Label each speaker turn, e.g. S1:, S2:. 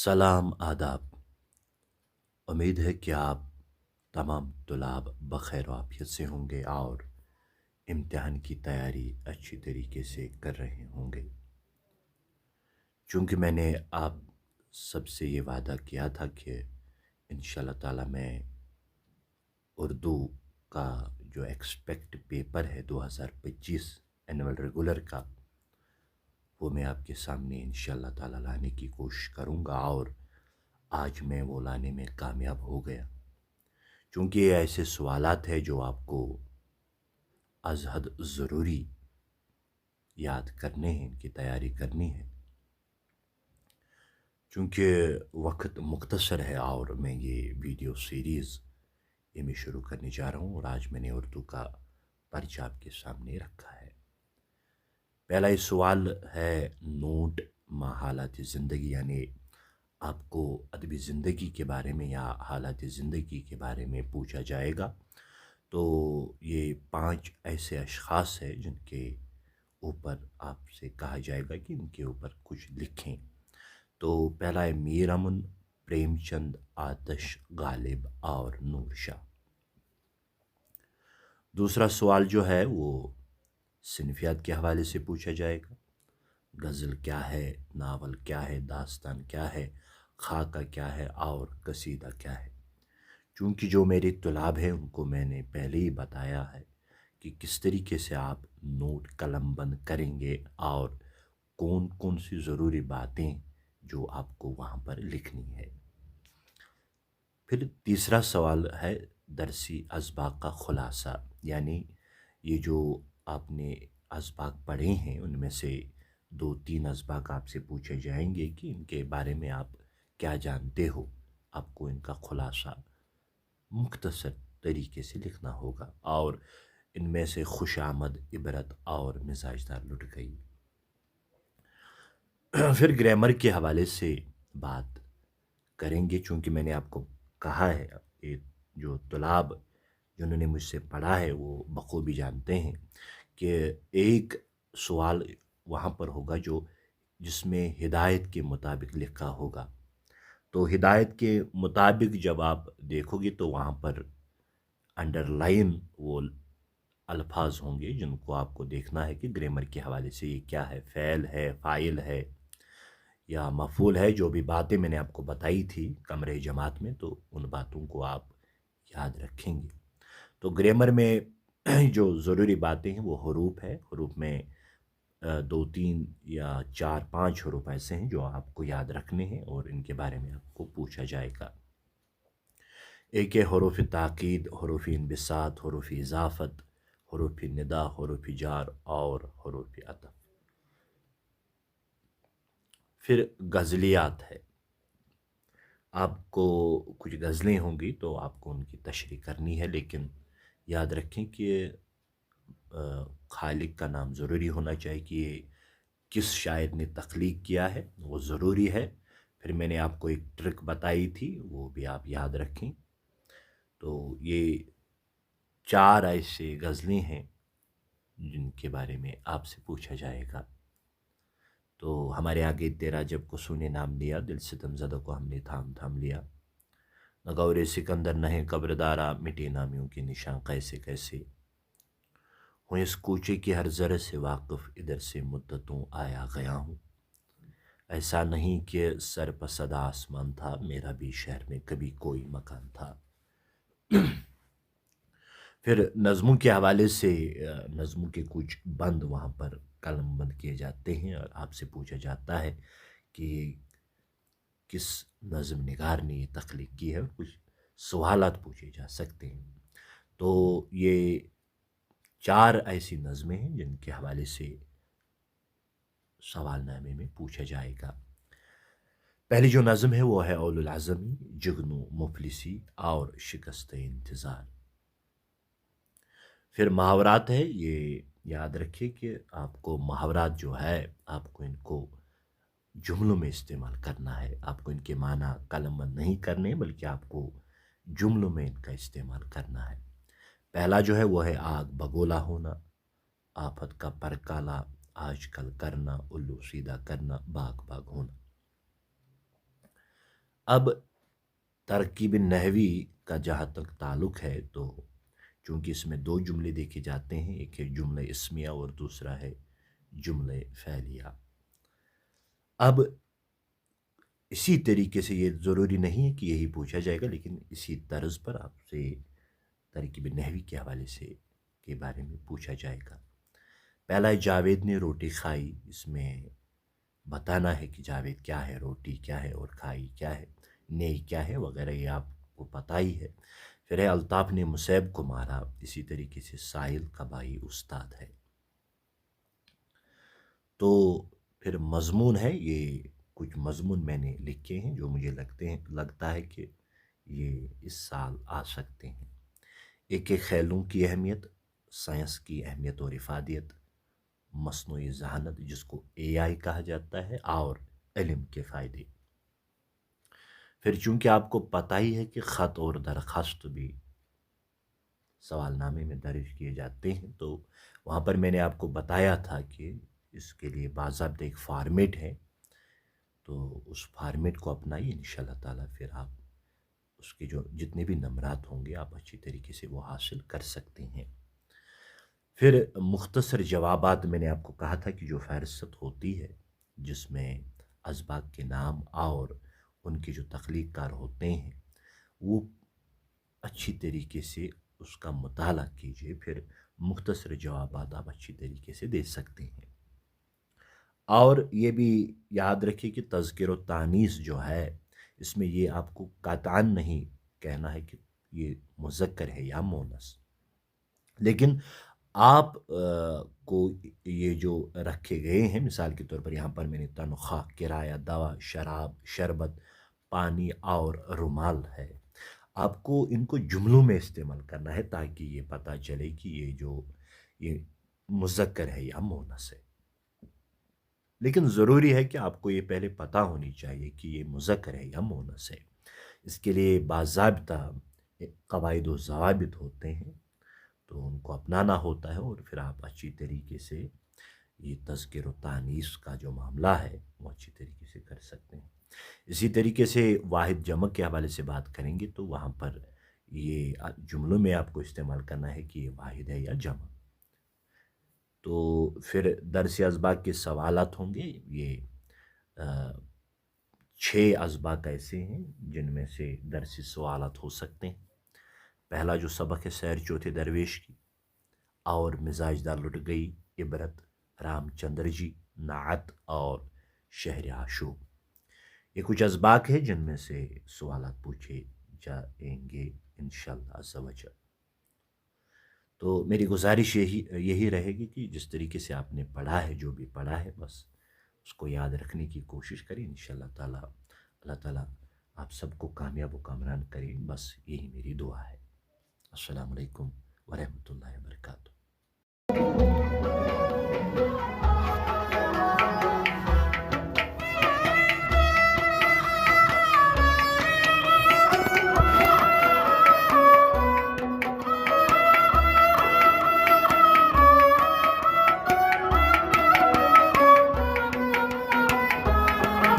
S1: सलाम आदाब। उम्मीद है कि आप तमाम तुलाब बखैर आफियत से होंगे और इम्तिहान की तैयारी अच्छी तरीके से कर रहे होंगे। चूँकि मैंने आप सबसे ये वादा किया था कि इंशाल्लाह ताला मैं उर्दू का जो एक्सपेक्ट पेपर है 2025 एनुअल रेगुलर का, वो मैं आपके सामने इंशाल्लाह ताला लाने की कोशिश करूँगा और आज मैं वो लाने में कामयाब हो गया। चूँकि ये ऐसे सवालात हैं जो आपको अज़ हद ज़रूरी याद करने हैं, इनकी तैयारी करनी है। चूँकि वक्त मुख्तसर है और मैं ये वीडियो सीरीज़ ये मैं शुरू करने जा रहा हूँ और आज मैंने उर्दू का पर्चा आपके सामने रखा है। पहला ये सवाल है नोट मा हालात ज़िंदगी, यानी आपको अदबी ज़िंदगी के बारे में या हालात ज़िंदगी के बारे में पूछा जाएगा। तो ये 5 ऐसे अशख़ास हैं जिनके ऊपर आपसे कहा जाएगा कि इनके ऊपर कुछ लिखें। तो पहला है मीर अमन, प्रेमचंद, आतिश, गालिब और नूर शाह। दूसरा सवाल जो है वो सिनफियात के हवाले से पूछा जाएगा। गज़ल क्या है, नावल क्या है, दास्तान क्या है, खाका क्या है और कसीदा क्या है। चूँकि जो मेरे तुलाब हैं उनको मैंने पहले ही बताया है कि किस तरीके से आप नोट कलम बंद करेंगे और कौन कौन सी ज़रूरी बातें जो आपको वहाँ पर लिखनी है। फिर तीसरा सवाल है दरसी असबाक का खुलासा, यानी ये जो आपने असबाक पढ़े हैं उनमें से 2-3 असबाक आपसे पूछे जाएंगे कि इनके बारे में आप क्या जानते हो। आपको इनका खुलासा मुख्तसर तरीके से लिखना होगा और इनमें से खुशामद, इबरत और मिजाजदार लुट गई। फिर ग्रामर के हवाले से बात करेंगे। चूँकि मैंने आपको कहा है, ये जो तुलाब जिन्होंने मुझसे पढ़ा है वो बखूबी जानते हैं कि एक सवाल वहाँ पर होगा जो जिसमें हिदायत के मुताबिक लिखा होगा। तो हिदायत के मुताबिक जब आप देखोगे तो वहाँ पर अंडरलाइन वो अल्फाज होंगे जिनको आपको देखना है कि ग्रामर के हवाले से ये क्या है, फ़ैल है, फ़ाइल है या मफ़ूल है। जो भी बातें मैंने आपको बताई थी कमरे जमात में, तो उन बातों को आप याद रखेंगे। तो ग्रामर में जो ज़रूरी बातें हैं वो हरूफ है। हरूफ में 2-3 या 4-5 हरूफ ऐसे हैं जो आपको याद रखने हैं और इनके बारे में आपको पूछा जाएगा। एक है हरूफ ताकीद, हरूफ इनबिसात, हरूफ इजाफ़त, हरूफ निदा, हरूफ जार और हरूफ अतफ़। फिर गज़लियात है। आपको कुछ गज़लें होंगी तो आपको उनकी तशरीह करनी है, लेकिन याद रखें कि खालिक का नाम ज़रूरी होना चाहिए कि ये किस शायर ने तख्लीक किया है, वो ज़रूरी है। फिर मैंने आपको एक ट्रिक बताई थी, वो भी आप याद रखें। तो ये 4 ऐसे गज़लें हैं जिनके बारे में आपसे पूछा जाएगा। तो हमारे आगे तेरा जब कुसुम ने नाम लिया, दिल सितमज़दा को हमने थाम थाम लिया। न गौरे सिकंदर नहे कब्रदारा, मिटे नामियों के निशान कैसे कैसे। हूँ इस कूचे की हर ज़रे से वाकिफ़, इधर से मुद्दतों आया गया हूँ। ऐसा नहीं कि सर पर सदा आसमान था, मेरा भी शहर में कभी कोई मकान था। फिर नज़्मों के हवाले से नज़्मों के कुछ बंद वहाँ पर कलम बंद किए जाते हैं और आपसे पूछा जाता है कि किस नज़्म निगार ने ये तख्लीक की है और कुछ सवालात पूछे जा सकते हैं। तो ये 4 ऐसी नज़में हैं जिनके हवाले से सवालनामे में पूछा जाएगा। पहली जो नज़म है वो है औलुल आज़मी, जुगनू, मुफलिसी और शिकस्त इंतज़ार। फिर मुहावरात है। ये याद रखिए कि आपको मुहावरात जो है आपको इनको जुमलों में इस्तेमाल करना है। आपको इनके माना कलमबंद नहीं करने, बल्कि आपको जुमलों में इनका इस्तेमाल करना है। पहला जो है वो है आग बगोला होना, आफत का पर काला, आजकल करना, उल्लू सीधा करना, बाग बाग होना। اب ترکیب نحوی کا جہاں تک تعلق ہے تو چونکہ اس میں دو جملے دیکھے جاتے ہیں، ایک ہے جملہ اسمیہ اور دوسرا ہے جملہ فعلیہ۔ اب اسی طریقے سے یہ ضروری نہیں ہے کہ یہی پوچھا جائے گا، لیکن اسی طرز پر آپ سے ترکیب نحوی کے حوالے سے کے بارے میں پوچھا جائے گا۔ پہلا ہے جاوید نے روٹی کھائی، اس میں بتانا ہے کہ جاوید کیا ہے، روٹی کیا ہے اور کھائی کیا ہے، نئی کیا ہے وغیرہ، یہ آپ کو پتہ ہی ہے۔ پھر ہے الطاف نے مصیب کو مارا، اسی طریقے سے سائل کا بھائی استاد ہے۔ تو پھر مضمون ہے، یہ کچھ مضمون میں نے لکھے ہیں جو مجھے لگتا ہے کہ یہ اس سال آ سکتے ہیں۔ ایک ہے کھیلوں کی اہمیت، سائنس کی اہمیت اور افادیت، مصنوعی ذہانت جس کو اے آئی کہا جاتا ہے، اور علم کے فائدے۔ پھر چونکہ آپ کو پتہ ہی ہے کہ خط اور درخواست بھی سوال نامے میں درج کیے جاتے ہیں، تو وہاں پر میں نے آپ کو بتایا تھا کہ اس کے لیے باضابطہ ایک فارمیٹ ہے، تو اس فارمیٹ کو اپنائیے، انشاءاللہ تعالیٰ پھر آپ اس کے جو جتنے بھی نمرات ہوں گے آپ اچھی طریقے سے وہ حاصل کر سکتے ہیں۔ پھر مختصر جوابات، میں نے آپ کو کہا تھا کہ جو فہرست ہوتی ہے جس میں اسباق کے نام اور ان کے جو تخلیق کار ہوتے ہیں وہ اچھی طریقے سے اس کا مطالعہ کیجیے، پھر مختصر جوابات آپ اچھی طریقے سے دے سکتے ہیں۔ اور یہ بھی یاد رکھیے کہ تذکر و تانیث جو ہے اس میں یہ آپ کو قطعاً نہیں کہنا ہے کہ یہ مذکر ہے یا مونث، لیکن آپ کو یہ جو رکھے گئے ہیں، مثال کے طور پر یہاں پر میں نے تنخواہ، کرایہ، دوا، شراب، شربت، پانی اور رومال ہے، آپ کو ان کو جملوں میں استعمال کرنا ہے تاکہ یہ پتہ چلے کہ یہ مذکر ہے یا مونث ہے۔ لیکن ضروری ہے کہ آپ کو یہ پہلے پتہ ہونی چاہیے کہ یہ مذکر ہے یا مونث ہے۔ اس کے لیے باضابطہ قواعد و ضوابط ہوتے ہیں، تو ان کو اپنانا ہوتا ہے، اور پھر آپ اچھی طریقے سے یہ تذکر و تانیث کا جو معاملہ ہے وہ اچھی طریقے سے کر سکتے ہیں۔ اسی طریقے سے واحد جمع کے حوالے سے بات کریں گے تو وہاں پر یہ جملوں میں آپ کو استعمال کرنا ہے کہ یہ واحد ہے یا جمع۔ تو پھر درس اسباق کے سوالات ہوں گے، یہ 6 اسباق ایسے ہیں جن میں سے درسی سوالات ہو سکتے ہیں۔ پہلا جو سبق ہے سیر چوتھے درویش کی، اور مزاج دار لٹ گئی، عبرت، رام چندر جی، نعت اور شہر عاشور۔ یہ کچھ اسباق ہے جن میں سے سوالات پوچھے جائیں گے انشاءاللہ عز و جل۔ تو میری گزارش یہی رہے گی کہ جس طریقے سے آپ نے پڑھا ہے، جو بھی پڑھا ہے، بس اس کو یاد رکھنے کی کوشش کریں، انشاءاللہ تعالیٰ اللہ تعالیٰ آپ سب کو کامیاب و کامران کریں، بس یہی میری دعا ہے۔ السلام علیکم ورحمۃ اللہ وبرکاتہ۔